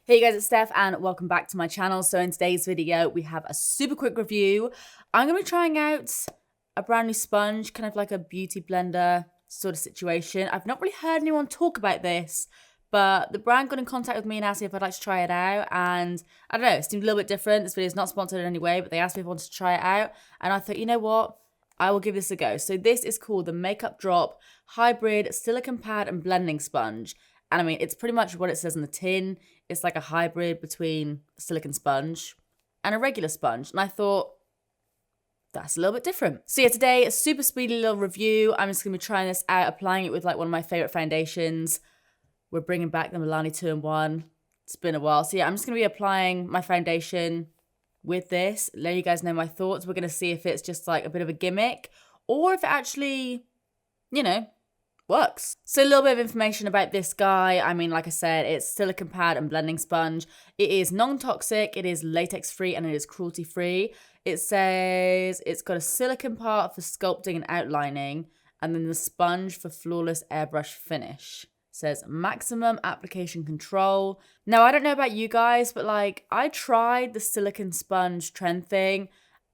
Hey guys, it's Steph and welcome back to my channel. So in today's video, we have a super quick review. I'm going to be trying out a brand new sponge, kind of like a beauty blender sort of situation. I've not really heard anyone talk about this, but the brand got in contact with me and asked me if I'd like to try it out. And I don't know, it seemed a little bit different. This video is not sponsored in any way, but they asked me if I wanted to try it out. And I thought, you know what? I will give this a go. So this is called the Makeup Drop Hybrid Silicone Pad and Blending Sponge. And I mean, it's pretty much what it says in the tin. It's like a hybrid between a silicone sponge and a regular sponge. And I thought, that's a little bit different. So yeah, today, a super speedy little review. I'm just going to be trying this out, applying it with like one of my favorite foundations. We're bringing back the Milani 2-in-1. It's been a while. So yeah, I'm just going to be applying my foundation with this. Let you guys know my thoughts. We're going to see if it's just like a bit of a gimmick or if it actually, you know, works. So a little bit of information about this guy. I mean, like I said, it's silicone pad and blending sponge. It is non-toxic, it is latex-free, and it is cruelty-free. It says it's got a silicone part for sculpting and outlining, and then the sponge for flawless airbrush finish. It says maximum application control. Now, I don't know about you guys, but like I tried the silicone sponge trend thing,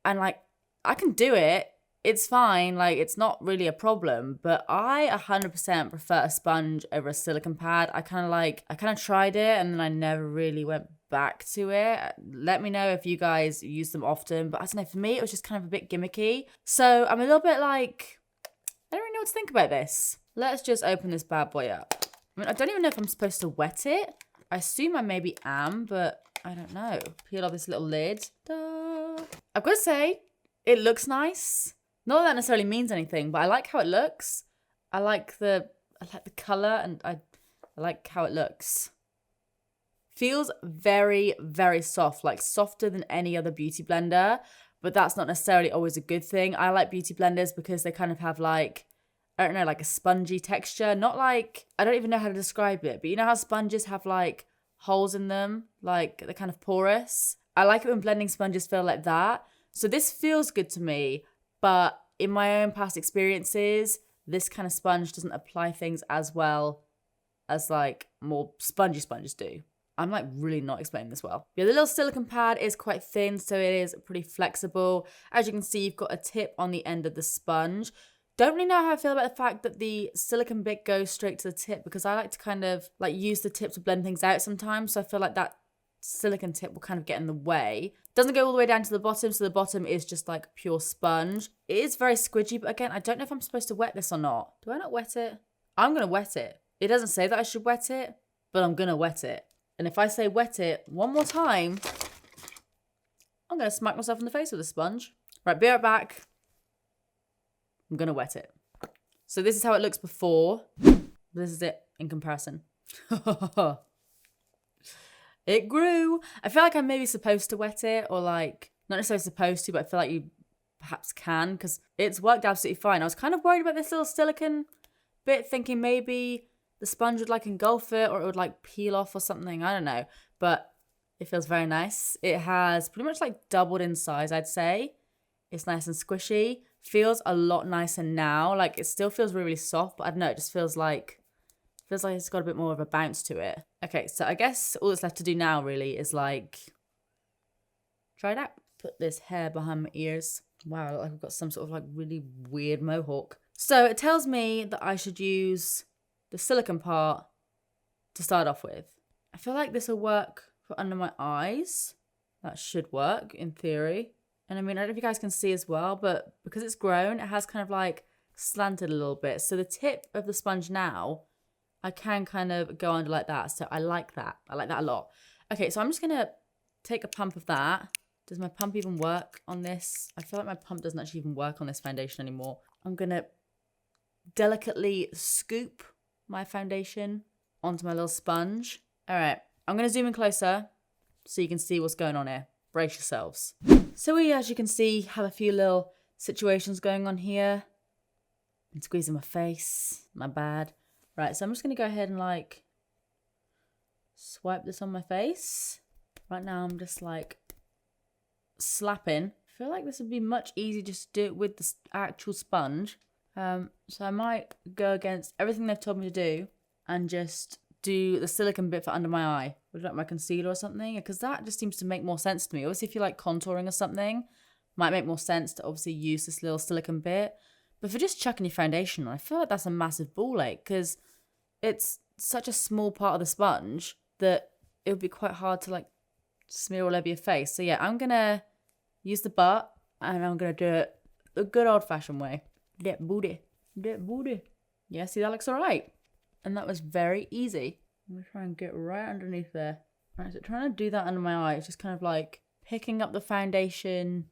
and like I can do it. It's fine, like it's not really a problem, but I 100% prefer a sponge over a silicone pad. I kind of tried it and then I never really went back to it. Let me know if you guys use them often, but I don't know, for me it was just kind of a bit gimmicky. So I'm a little bit like, I don't really know what to think about this. Let's just open this bad boy up. I mean, I don't even know if I'm supposed to wet it. I assume I maybe am, but I don't know. Peel off this little lid. Da. I've got to say, it looks nice. Not that necessarily means anything, but I like how it looks. I like the color and I like how it looks. Feels very, very soft, like softer than any other beauty blender, but that's not necessarily always a good thing. I like beauty blenders because they kind of have like, I don't know, like a spongy texture. Not like, I don't even know how to describe it, but you know how sponges have like holes in them, like they're kind of porous? I like it when blending sponges feel like that. So this feels good to me. But in my own past experiences, this kind of sponge doesn't apply things as well as like more spongy sponges do. I'm like really not explaining this well. Yeah, the little silicone pad is quite thin, so it is pretty flexible. As you can see, you've got a tip on the end of the sponge. Don't really know how I feel about the fact that the silicone bit goes straight to the tip because I like to kind of like use the tip to blend things out sometimes. So I feel like that silicone tip will kind of get in the way. Doesn't go all the way down to the bottom, so the bottom is just like pure sponge. It is very squidgy, but again, I don't know if I'm supposed to wet this or not. Do I not wet it? I'm gonna wet it. It doesn't say that I should wet it, but I'm gonna wet it. And if I say wet it one more time, I'm gonna smack myself in the face with a sponge. Right, be right back. I'm gonna wet it. So this is how it looks before. This is it in comparison. It grew. I feel like I'm maybe supposed to wet it or like, not necessarily supposed to, but I feel like you perhaps can because it's worked absolutely fine. I was kind of worried about this little silicone bit, thinking maybe the sponge would like engulf it or it would like peel off or something. I don't know, but it feels very nice. It has pretty much like doubled in size, I'd say. It's nice and squishy. Feels a lot nicer now. Like it still feels really, really soft, but I don't know, it just feels like it's got a bit more of a bounce to it. Okay, so I guess all that's left to do now really is like try it out. Put this hair behind my ears. Wow, I look like I've got some sort of like really weird mohawk. So it tells me that I should use the silicone part to start off with. I feel like this will work for under my eyes. That should work in theory. And I mean, I don't know if you guys can see as well, but because it's grown, it has kind of like slanted a little bit. So the tip of the sponge now, I can kind of go under like that. So I like that. I like that a lot. Okay, so I'm just going to take a pump of that. Does my pump even work on this? I feel like my pump doesn't actually even work on this foundation anymore. I'm going to delicately scoop my foundation onto my little sponge. All right, I'm going to zoom in closer so you can see what's going on here. Brace yourselves. So we, as you can see, have a few little situations going on here. I'm squeezing my face. My bad. Right, so I'm just going to go ahead and like swipe this on my face. Right now I'm just like slapping. I feel like this would be much easier just to do it with the actual sponge. So I might go against everything they've told me to do and just do the silicone bit for under my eye, with like my concealer or something, because that just seems to make more sense to me. Obviously, if you're like contouring or something, might make more sense to obviously use this little silicone bit. But for just chucking your foundation on, I feel like that's a massive ball ache because it's such a small part of the sponge that it would be quite hard to like smear all over your face. So yeah, I'm gonna use the butt and I'm gonna do it the good old fashioned way. That booty. That booty. Yeah, see, that looks alright. And that was very easy. I'm gonna try and get right underneath there. Alright, so trying to do that under my eye, it's just kind of like picking up the foundation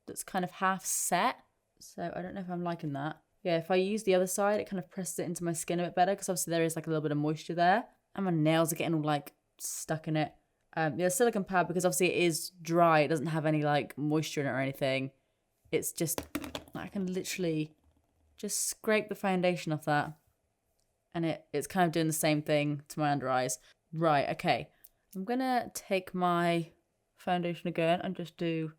that's kind of half set. So I don't know if I'm liking that. Yeah, if I use the other side, it kind of presses it into my skin a bit better because obviously there is like a little bit of moisture there. And my nails are getting all like stuck in it. The silicone pad, because obviously it is dry, it doesn't have any like moisture in it or anything. It's just, I can literally just scrape the foundation off that. And it's kind of doing the same thing to my under eyes. Right, okay. I'm going to take my foundation again and just do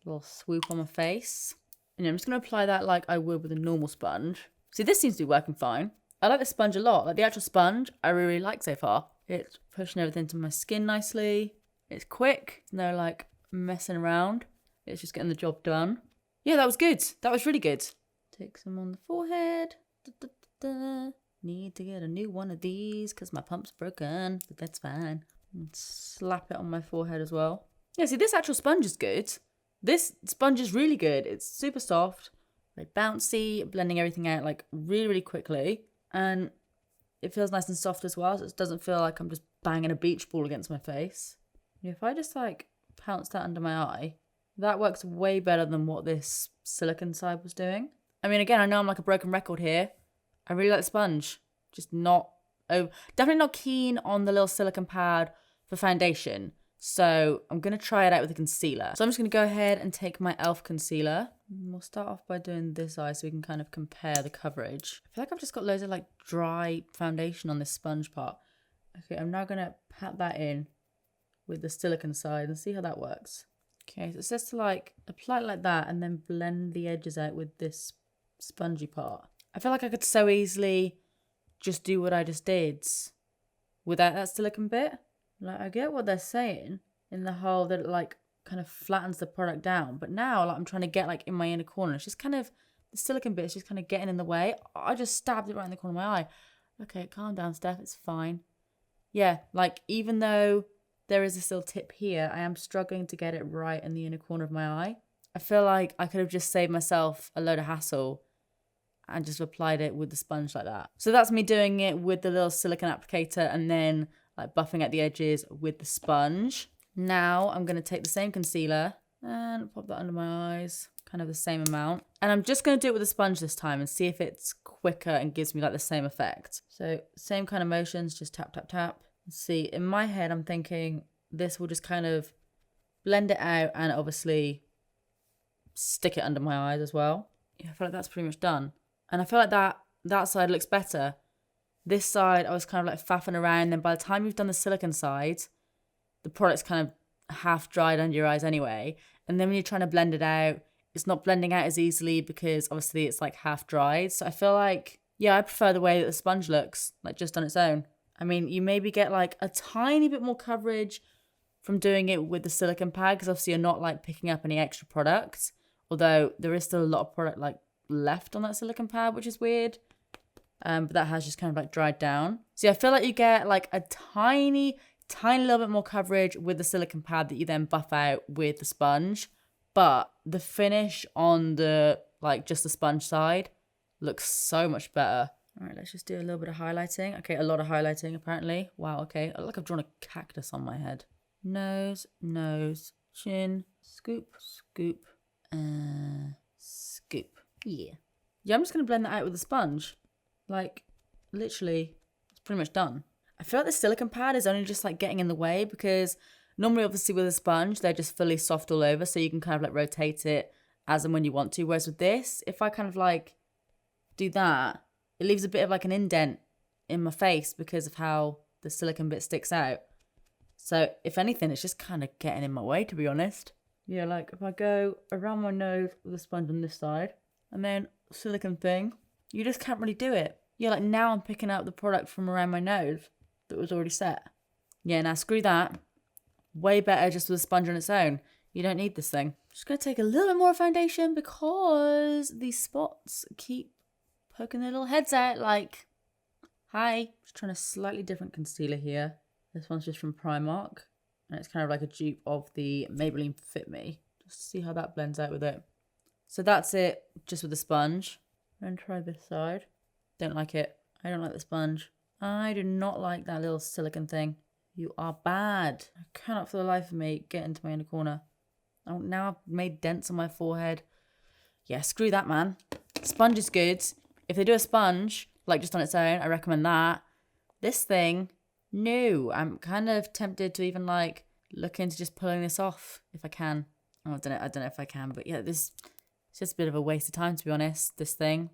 a little swoop on my face. And I'm just going to apply that like I would with a normal sponge. See, this seems to be working fine. I like this sponge a lot. Like the actual sponge, I really like so far. It's pushing everything to my skin nicely. It's quick. No like messing around. It's just getting the job done. Yeah, that was good. That was really good. Take some on the forehead. Need to get a new one of these because my pump's broken, but that's fine. And slap it on my forehead as well. Yeah, see, this actual sponge is good. This sponge is really good. It's super soft, like bouncy, blending everything out like really, really quickly. And it feels nice and soft as well, so it doesn't feel like I'm just banging a beach ball against my face. Yeah, if I just like pounce that under my eye, that works way better than what this silicone side was doing. I mean, again, I know I'm like a broken record here. I really like the sponge, just not, definitely not keen on the little silicone pad for foundation. So I'm going to try it out with a concealer. So I'm just going to go ahead and take my e.l.f. concealer. And we'll start off by doing this eye so we can kind of compare the coverage. I feel like I've just got loads of like dry foundation on this sponge part. Okay, I'm now going to pat that in with the silicone side and see how that works. Okay, so it says to like apply it like that and then blend the edges out with this spongy part. I feel like I could so easily just do what I just did without that silicone bit. Like, I get what they're saying in the whole that it like kind of flattens the product down. But now like I'm trying to get like in my inner corner. It's just kind of, the silicone bit is just kind of getting in the way. I just stabbed it right in the corner of my eye. Okay, calm down, Steph. It's fine. Yeah, like even though there is this little tip here, I am struggling to get it right in the inner corner of my eye. I feel like I could have just saved myself a load of hassle and just applied it with the sponge like that. So that's me doing it with the little silicone applicator and then like buffing at the edges with the sponge. Now I'm going to take the same concealer and pop that under my eyes, kind of the same amount. And I'm just going to do it with a sponge this time and see if it's quicker and gives me like the same effect. So same kind of motions, just tap, tap, tap. See, in my head, I'm thinking this will just kind of blend it out and obviously stick it under my eyes as well. Yeah, I feel like that's pretty much done. And I feel like that side looks better. This side, I was kind of like faffing around. Then by the time you've done the silicone side, the product's kind of half dried under your eyes anyway. And then when you're trying to blend it out, it's not blending out as easily because obviously it's like half dried. So I feel like, yeah, I prefer the way that the sponge looks, like just on its own. I mean, you maybe get like a tiny bit more coverage from doing it with the silicone pad because obviously you're not like picking up any extra product. Although there is still a lot of product like left on that silicone pad, which is weird. But that has just kind of like dried down. So yeah, I feel like you get like a tiny little bit more coverage with the silicone pad that you then buff out with the sponge. But the finish on the like just the sponge side looks so much better. All right, let's just do a little bit of highlighting. Okay, a lot of highlighting apparently. Wow, okay. I look like I've drawn a cactus on my head. Nose, chin, scoop, scoop, scoop. Yeah. Yeah, I'm just going to blend that out with a sponge. Like, literally, it's pretty much done. I feel like the silicone pad is only just like getting in the way because normally obviously with a sponge, they're just fully soft all over. So you can kind of like rotate it as and when you want to. Whereas with this, if I kind of like do that, it leaves a bit of like an indent in my face because of how the silicone bit sticks out. So if anything, it's just kind of getting in my way, to be honest. Yeah, like if I go around my nose with a sponge on this side and then silicone thing, you just can't really do it. Yeah, like now I'm picking up the product from around my nose that was already set. Yeah, now screw that. Way better just with a sponge on its own. You don't need this thing. Just gonna take a little bit more foundation because these spots keep poking their little heads out like, hi. Just trying a slightly different concealer here. This one's just from Primark. And it's kind of like a dupe of the Maybelline Fit Me. Just see how that blends out with it. So that's it, just with the sponge. And try this side. Don't like it. I don't like the sponge. I do not like that little silicone thing. You are bad. I cannot for the life of me get into my inner corner. Oh, now I've made dents on my forehead. Yeah, screw that, man. Sponge is good. If they do a sponge, like just on its own, I recommend that. This thing, no. I'm kind of tempted to even like look into just pulling this off if I can. Oh, I don't know if I can, but yeah, it's just a bit of a waste of time, to be honest, this thing.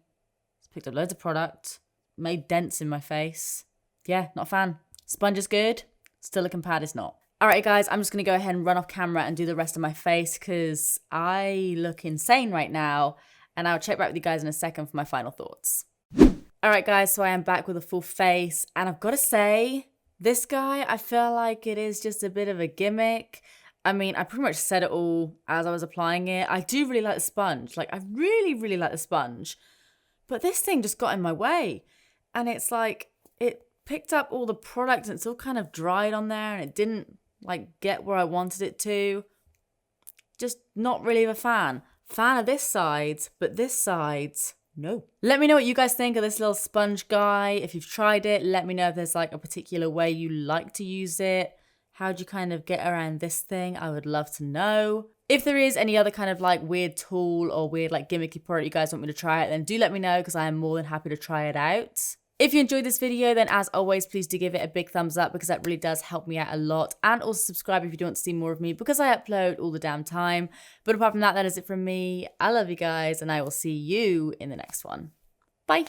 It's picked up loads of product, made dents in my face. Yeah, not a fan. Sponge is good. Silicone pad is not. Alright guys, I'm just going to go ahead and run off camera and do the rest of my face because I look insane right now. And I'll check back with you guys in a second for my final thoughts. Alright guys, so I am back with a full face. And I've got to say, this guy, I feel like it is just a bit of a gimmick. I mean, I pretty much said it all as I was applying it. I do really like the sponge. Like, I really, really like the sponge. But this thing just got in my way. And it's like, it picked up all the product and it's all kind of dried on there and it didn't like get where I wanted it to. Just not really a fan. Fan of this side, but this side, no. Let me know what you guys think of this little sponge guy. If you've tried it, let me know if there's like a particular way you like to use it. How'd you kind of get around this thing? I would love to know. If there is any other kind of like weird tool or weird like gimmicky product you guys want me to try it, then do let me know because I am more than happy to try it out. If you enjoyed this video, then as always, please do give it a big thumbs up because that really does help me out a lot. And also subscribe if you do want to see more of me because I upload all the damn time. But apart from that, that is it from me. I love you guys and I will see you in the next one. Bye.